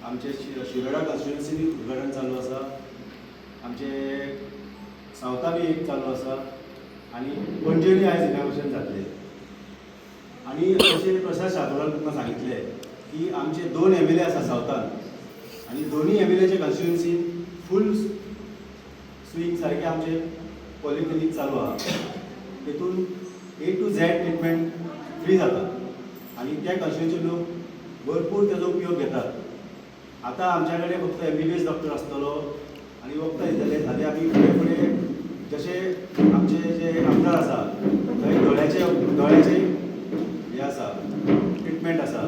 आमचे शिरोडा कॉन्स्टिट्युएन्सी उद्घाटन चालू आसा, आमचे सावथा बी एक चालू आसा आनी पणजेनी आयज इनॉग्रेशन जातलें. आनी जशें प्रसाद शातोरान तुमकां सांगितलें की आमचे 2 MLA आसा सावथान आनी दोनूय MLAचे कॉन्स्टिट्युएन्सीन फूल स्विंग सारकें आमचे पॉलिक्लिनीक चालू आहा. तेतून A to Z treatment free जाता आनी त्या कॉन्स्टिट्युएन्सीचे लोक भरपूर तेजो उपयोग घेतात. आतां आमच्या कडेन फक्त MBBS डॉक्टर आसतलो आनी वखदां दितले. सद्या आमी फुडें फुडें जशे आमचे जे आमदार आसा थंय दोळ्याचे हे आसा ट्रिटमेंट आसा,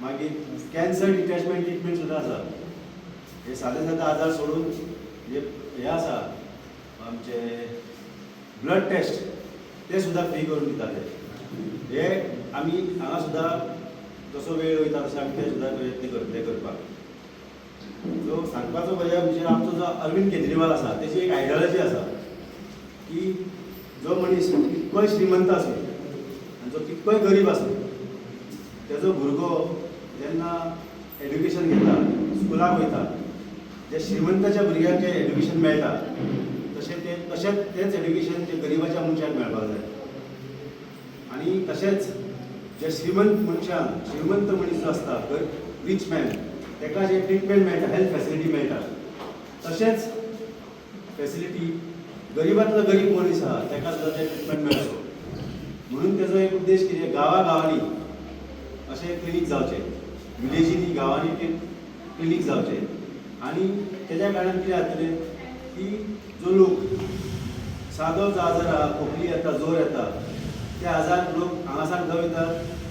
मागीर कॅन्सर डिटॅचमेंट ट्रिटमेंट सुद्दां आसा. हे सादे सादे आजार सोडून हे आसा आमचे ब्लड टेस्ट ते सुद्दां फ्री करून दिताले. हे आमी हांगा सुद्दां जसो वेळ वयता तशें आमी ते सुद्दां प्रयत्न करतले करपाक. सो सांगपाचो म्हणजे आमचो जो अरविंद केजरीवाल आसा तेची एक आयडियोलॉजी आसा की जो मनीस कितकोय श्रीमंत आसूं आनी जो कितकोय गरीब आसूं तेजो भुरगो जेन्ना एड्युकेशन घेता, स्कुलाक वयता, जे श्रीमंताच्या भुरग्यांक जें एड्युकेशन मेळटा तशेंच तेच एड्युकेशन जे गरिबाच्या मनशाक मेळपाक जाय. आनी तशेंच जे श्रीमंत मनीस जो आसता रीच मॅन ताका जे ट्रिटमेंट मेळटा, हेल्थ फॅसिलिटी मेळटा, तशेंच फॅसिलिटी गरिबांतलो गरीब मनीस आहा ताका सुद्दां ते ट्रिटमेंट मेळचो. म्हणून तेजो एक उद्देश कितें, गांवांनी अशें क्लिनीक जावचें, विलेजींनी गांवांनी क्लिनीक जावचें. आनी तेज्या कारणान कितें जातलें की जो लोक सादो जो आजार आहा, खोकली येता, जोर येता, ते आजार लोक हांगासान खंय वयतात,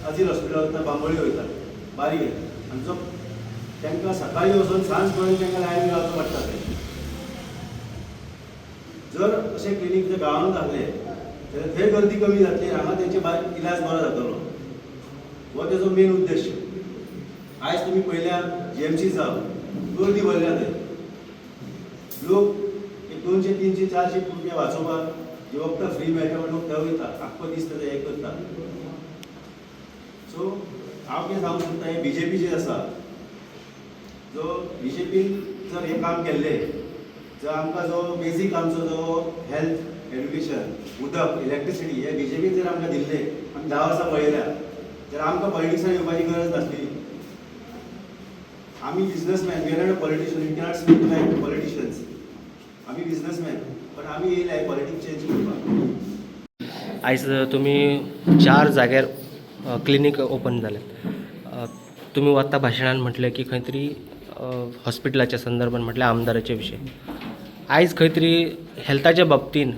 अजील हॉस्पिटल वयतात, बांबोळी वयतात, बारीक येतात. आनी जो तांकां सकाळीं वचून सांज पर्यंत तांकां लायन रावचो पडटा थंय. जर अशें क्लिनीक जर गांवांत जातले जाल्यार थंय गर्दी कमी जातली, हांगा तेंचे इलाज बरो जातलो. हो तेजो मेन उद्देश. आयज तुमी पळयल्यार GMC जावं गर्दी भरल्या थंय. लोक 200, 300, 400 रुपया वाचोवपाक जे वखदां फ्री मेळटा म्हण लोक थंय वयता, आख्खो दीस थंय हें करता. सो हांव कितें सांगूंक सोदता, हे BJP जे आसा, जो BJPन जर हें काम केल्लें, जर आमकां जो बेजीक आमचो जो हेल्थ, एड्युकेशन, उदक, इलेक्ट्रिसिटी हे BJPन जर आमकां दिल्लें, आमी 10 वर्सां पळयल्या, जाल्यार आमकां पॉलिटिक्सान येवपाची गरज नासली. आमी businessman, we are not a politician, we cannot speak like politicians. आमी बिझनसमॅन, पण आमी येयलाय पॉलिटिक्स चेंज करपाक. आयज तुमी 4 जाग्यार क्लिनीक ओपन जाल्यात. तुमी वता भाशणान म्हटलें की खंय तरी हॉस्पिटलाच्या संदर्भान म्हटल्यार आमदाराचे विशय. आयज खंय तरी हेल्थाच्या बाबतीन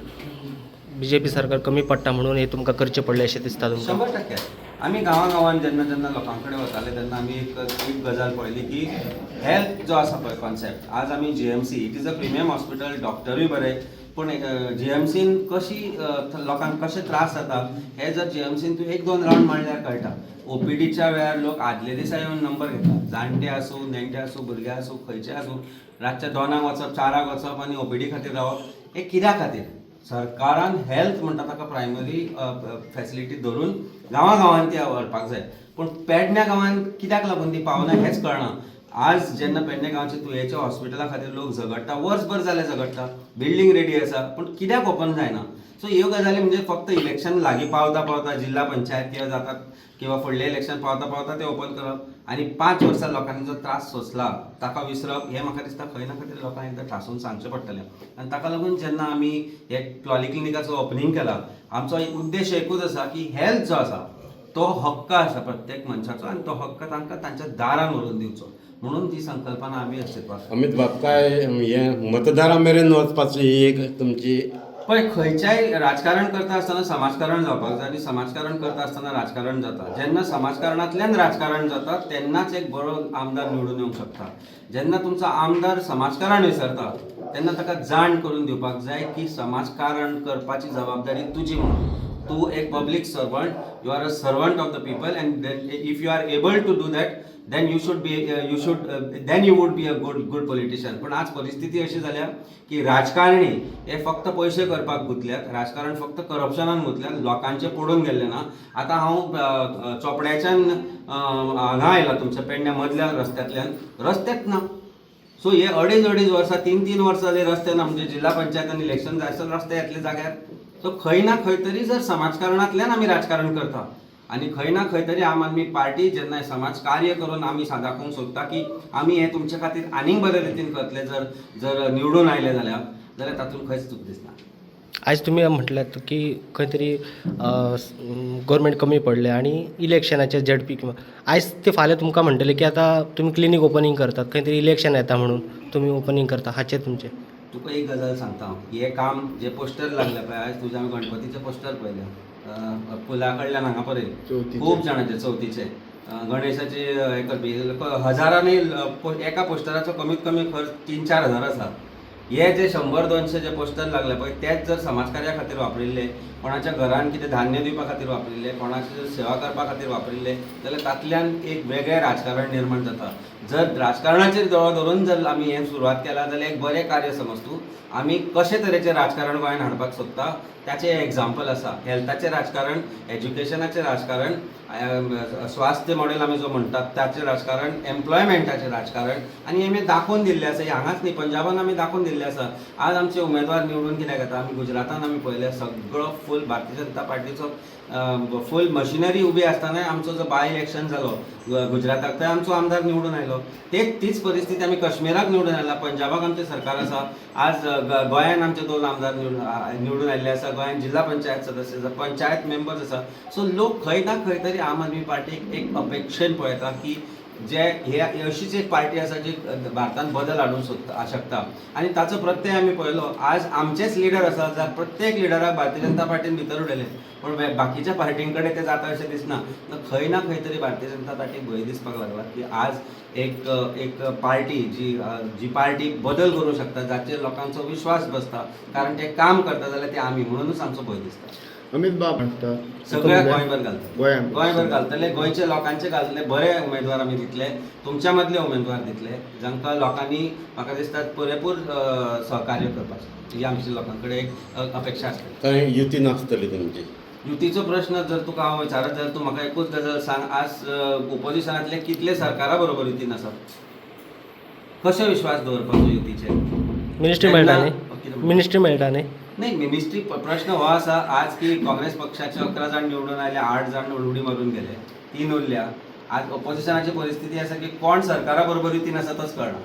BJP सरकार कमी पडटा म्हणून हे तुमकां करचें पडलें अशें दिसता तुमकां? 100%. आमी गांवांगांवान जेन्ना लोकां कडेन वताले तेन्ना आमी एक गजाल पळयली की हेल्थ जो आसा पळय कॉन्सेप्ट, आज आमी GMC, it is a premium hospital, डॉक्टरूय बरे, पूण GMCन कशी लोकांक कशे त्रास जाता हे जर GMCन तूं 1-2 रावंड मारल्यार कळटा. OPDच्या वेळार लोक आदले दिसा येवन नंबर घेतात, जाणटे आसूं, नेणटे आसूं, भुरगे आसूं, खंयचे आसूं, रातच्या 2 वचप, 4 वचप आनी OPD खातीर रावप. हे कित्या खातीर? सरकारान हेल्थ म्हणटा ताका प्रायमरी फॅसिलिटी धरून गांवांगांवांनी ती व्हरपाक जाय, पूण पेडण्या गांवांत कित्याक लागून ती पावना हेंच कळना. आज जेन्ना पेडण्या गांवच्या तुयेच्या हॉस्पिटला खातीर लोक झगडटा, वर्सभर जाले झगडटा, बिल्डींग रेडी आसा, पूण कित्याक ओपन जायना? सो ह्यो गजाली म्हणजे फक्त इलेक्शन लागीं पावता जिल्हा पंचायत किंवा जातात किंवा फुडलें इलेक्शन पावता ते ओपन करप आनी 5 वर्सां लोकांनी जो त्रास सोंसला ताका विसरप, हें म्हाका दिसता खंय ना खंय तरी लोकांक एकदां ठासून सांगचें पडटलें. आनी ताका लागून जेन्ना आमी हे पॉलिक्लिनिकाचो ओपनिंग केला, आमचो एक उद्देश एकूच आसा की हेल्थ जो आसा तो हक्क आसा प्रत्येक मनशाचो आनी तो हक्क तांकां तांच्या दारान व्हरून दिवचो, म्हणून ती संकल्पना आमी अस्तित्वाक. अमित बाबकाय हे मतदारा मेरेन वचपाची ही एक तुमची पळय, खंयच्याय राजकारण करता आसतना समाजकारण जावपाक जाय आनी समाजकारण करता आसतना राजकारण जाता. जेन्ना समाजकारणांतल्यान राजकारण जाता तेन्नाच एक बरो आमदार निवडून येवंक शकता. जेन्ना तुमचो आमदार समाजकारण विसरता तेन्ना ताका जाण करून दिवपाक जाय की समाजकारण करपाची जबाबदारी तुजी म्हणून. तूं एक public servant, you are a servant of the people, and if you are able to do that, then you would be a good politician. पण आज परिस्थिती अशी जाल्या की राजकारणी हे फक्त पयशे करपाक गुंतल्यात, राजकारण फक्त करप्शनान गुंतल्यात, लोकांचे पडून गेल्ले ना. आतां हांव चोपड्याच्यान हांगा आयला तुमच्या पेडण्या मदल्या रस्त्यांतल्यान, रस्तेच ना. सो हे अडेज वर्सां 3 वर्सां जे रस्ते ना, म्हणजे जिल्हा पंचायतान इलेक्शन जाय आसतना रस्ते येतले जाग्यार. सो खंय ना खंय तरी जर समाजकारणांतल्यान आमी राजकारण करता आनी खंय ना खंय तरी आम आदमी पार्टी जेन्ना समाज कार्य करून आमी दाखोवंक सोदता की आमी हे तुमचे खातीर आनीक बरे रितीन करतले जर निवडून आयले जाल्यार तातूंत खंयच चूक दिसना. आज तुम्ही म्हटल्यात की खंय तरी गव्हर्मेंट कमी पडले आणि इलेक्शनाचे झडपी किंवा आयज ते फाल्यां तुमकां म्हणटले की आतां तुमी क्लिनीक ओपनिंग करतात, खंय तरी इलेक्शन येता म्हणून तुमी ओपनिंग करता, हाचे तुमचे. तुका एक गजाल सांगता हांव, हे काम जे पोस्टर लागले पळय, आयज तुजे आमी गणपतीचे पोस्टर पळयले, पुला कडल्यान हांगा पर्यंत खूब जाणांचे चवथीचे गणेशाचे हे करपी हजारांनी एका पोस्टराचो कमीत कमी खर्च 3-4 हजार आसा. हे जे 100-200 जे पोस्टर लागले पळय तेच जर समाजकार्या खातीर वापरिल्ले, कोणाच्या घरान कितें धान्य दिवपा खातीर वापरिल्ले, कोणाची सेवा करपा खातीर वापरिल्ले, जाल्यार तातल्यान एक वेगळें राजकारण निर्माण जाता. जर राजकारणाचेर दोळो धरून जर आमी हें सुरवात केला जाल्यार एक बरें कार्य समज तूं. आमी कशे तरेचें राजकारण गोंयांत हाडपाक सोदता त्याचें एग्जाम्पल आसा. हेल्थाचें राजकारण, एज्युकेशनाचें राजकारण, स्वास्थ्य मॉडेल आमी जो म्हणटात ताचें राजकारण, एम्प्लॉयमेंटाचें राजकारण, आनी हें दाखोवन दिल्लें आसा. हांगाच न्ही, पंजाबान आमी दाखोवन दिल्लें आसा. आज आमचे उमेदवार निवडून कित्याक येता, आमी गुजरातान आमी पळयलें सगळो फूल भारतीय जनता पार्टीचो फूल मशिनरी उबी आसतना आमचो जो बाय इलेक्शन जालो गुजराताक थंय आमचो आमदार निवडून आयलो. तीच परिस्थिती आमी काश्मीराक निवडून आयला, पंजाबाक आमचें सरकार आसा. आज गोंयांत आमचे 2 आमदार निवडून आयिल्ले आसा. गोंयांत जिल्हा पंचायत सदस्य आसा, पंचायत मेंबर्स आसा. सो लोक खंय ना खंय तरी आम आदमी पार्टीक एक अपेक्षेन पळयता की जे हे अशीच एक पार्टी आसा जी भारतांत बदल हाडूंक शकता. आनी ताचो प्रत्यय आमी पळयलो. आज आमचेच लिडर आसा, जाल्यार प्रत्येक लिडराक भारतीय जनता पार्टीन भितर उडयले, पण बाकीच्या पार्टीं कडेन ते जाता अशें दिसना. खंय ना खंय तरी भारतीय जनता पार्टीक भंय दिसपाक लागला की आज एक पार्टी जी पार्टी बदल करूंक शकता, जाचेर लोकांचो विश्वास बसता, कारण ते काम करता जाल्यार ते आमी, म्हणूनच आमचो भंय दिसता. अमित बाब म्हणटा सगळ्या गोंयभर घालता, गोंयांत गोंयभर घालतले, गोंयच्या लोकांचे घालतले, बरे उमेदवार आमी दितले, तुमच्या मदले उमेदवार दितले, जांकां लोकांनी म्हाका दिसता पुरेपूर सहकार्य करपाचें, ही आमच्या लोकां कडेन एक अपेक्षा आसतली. थंय युती नासतली तुमची. युतीचो प्रश्न जर तुका हांव विचारत जाल्यार तूं म्हाका एकूच गजाल सांग, आज ओपोजिशनांतले कितले सरकारा बरोबर युतीन आसात? कशे विश्वास दवरपाचो युतीचेर? मिनिस्ट्री मेळटा न्ही, मिनिस्ट्री मेळटा न्ही. नाही, मिनिस्ट्री प्रश्न हो आसा आज की काँग्रेस पक्षाचे 11 जाण निवडून आयले, 8 जाण उडी मारून गेले, 3 उरल्या. आज ऑपोजिशनाची परिस्थिती आसा की कोण सरकारा बरोबर युतीन आसा तोच कळना.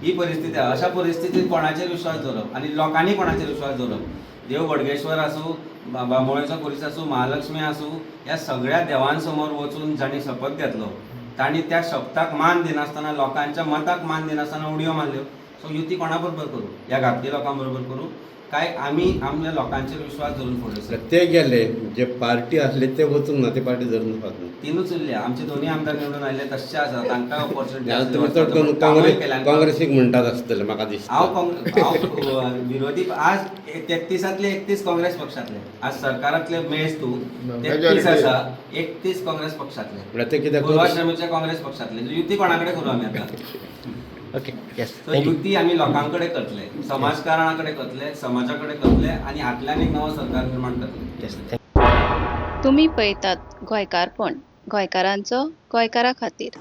ही परिस्थिती आसा. अशा परिस्थितीत कोणाचेर विश्वास दवरप आनी लोकांनी कोणाचेर विश्वास दवरप? देव बोडगेश्वर आसूं, बांबोळेचो पुरीस आसूं, महालक्ष्मी आसूं, ह्या सगळ्या देवां समोर वचून जाणी शपथ घेतलो, तांणी त्या शपथाक मान दिनासतना, लोकांच्या मताक मान दिनासतना उडयो मारल्यो. सो युती कोणा बरोबर करूं? ह्या घातली लोकां बरोबर करूं काय आमी आमच्या लोकांचेर विश्वास धरून फुडें? ते गेले जे पार्टी असले ते वचूंक ना, ते पार्टी धरून वचूंक. तीनच उरले. आमचे दोन्ही आमदार निवडून आयले तशे आसा, तांकां ऑपॉर्च्युनिटी काँग्रेसीक म्हणटात आसतले म्हाका दिसता. हांव विरोधी आज 33तले 31 काँग्रेस पक्षातले, आज सरकारांतले मेळच तूं 33 आसा, 31 काँग्रेस पक्षातले, ते कित्याक पूर्वाश्रमीच्या काँग्रेस पक्षातले. युती कोणा कडेन करूं आमी आतां? ओके, येस, सो युती आमी लोकां कडेन करतले, समाजकारणा कडेन करतले, समाजा कडेन करतले आनी हातल्यान एक नवो सरकार निर्माण करतले. येस. तुम्ही पळयतात गोंयकारपण, गोंयकारांचो गोंयकारा खातीर.